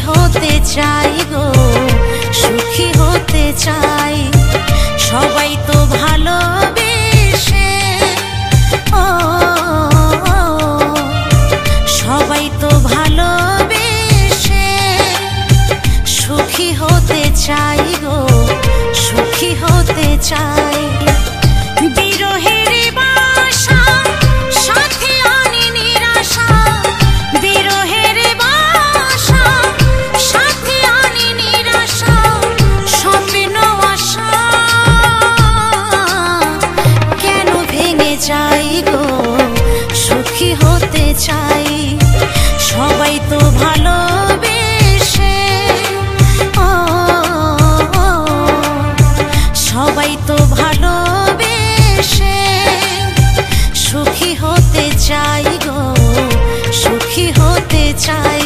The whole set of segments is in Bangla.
হতে চাই গো, সুখী হতে চাই। সবাই তো ভালোবেসে, ও সবাই তো ভালোবেসে সুখী হতে চাই গো, সুখী হতে চাই। বিরহের বাসা সাথে আনি নিরাশা, বিরহের বাসা সাথে আনি নিরাশা, স্বপ্ন আশা কেন ভেঙে যাই গো, সুখী হতে চাই। সবাই তো ভালোবেসে, ও সবাই তো ভালোবেসে সুখী হতে চাই গো, সুখী হতে চাই।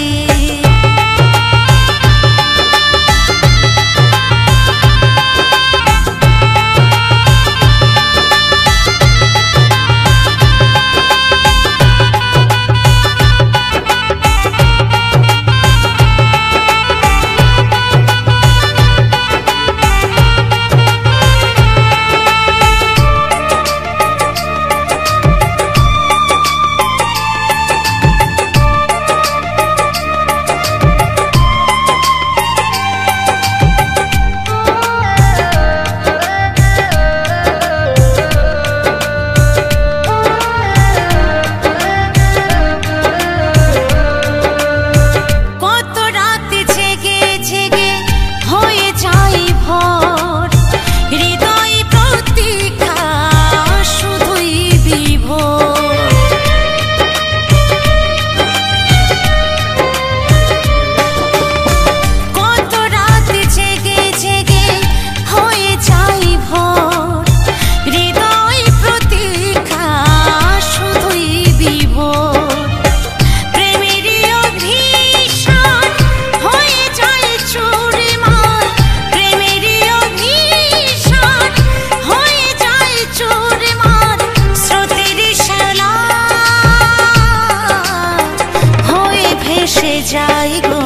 যাই গো,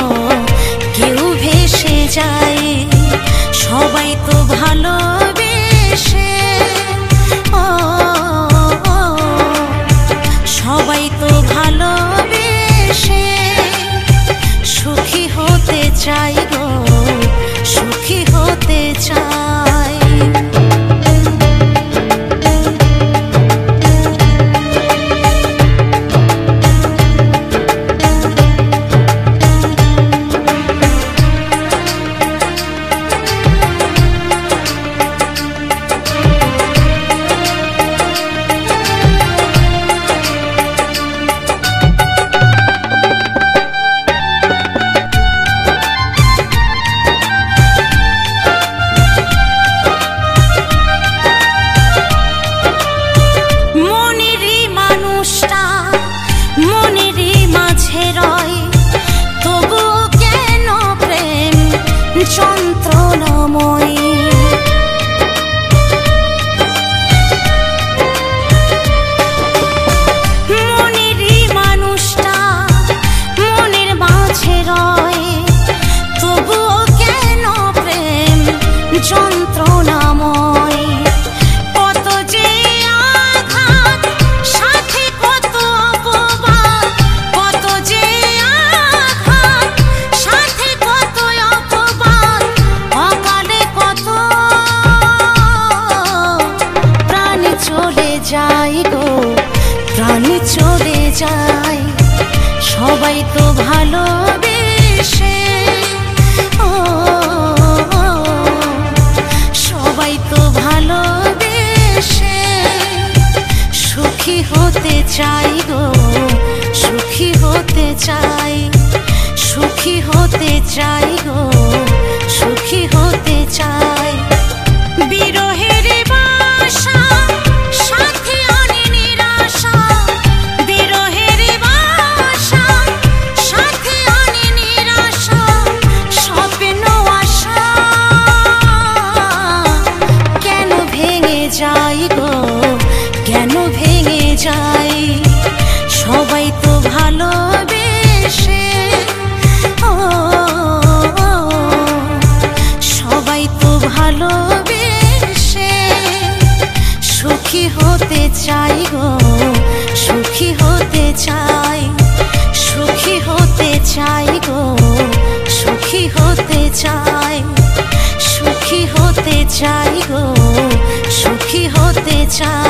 কেউ ভেসে যায়। সবাই তো ভালোবেসে, ও সবাই তো ভালোবেসে সুখী হতে চাই গো, সুখী হতে চাই। যন্ত্রণাময়ী মনেরই মানুষটা মনের মাঝে রয়, তবুও কেন প্রেম যন্ত্রণাময়। কত যে আঘাত সাথে কত অপবাদ, কত যে আঘাত সাথে কত অপবাদ, অকালে কত প্রাণ চলে যায় গো, প্রাণ চলে যায়। সবাই তো ভালোবেসে, ও সবাই তো ভালোবেসে সুখী হতে চাই গো, সুখী হতে চাই। সুখী হতে চাই গো, সুখী হতে চাই। বিরহের বাসা সাথে আনি নিরাশা, বিরহের বাসা সাথে আনি নিরাশা, স্বপ্ন আশা কেন ভেঙে যাই গো, কেন ভেঙে যাই। সবাই তো ভালোবেসে, ও হতে চাই গো, সুখী হতে চাই।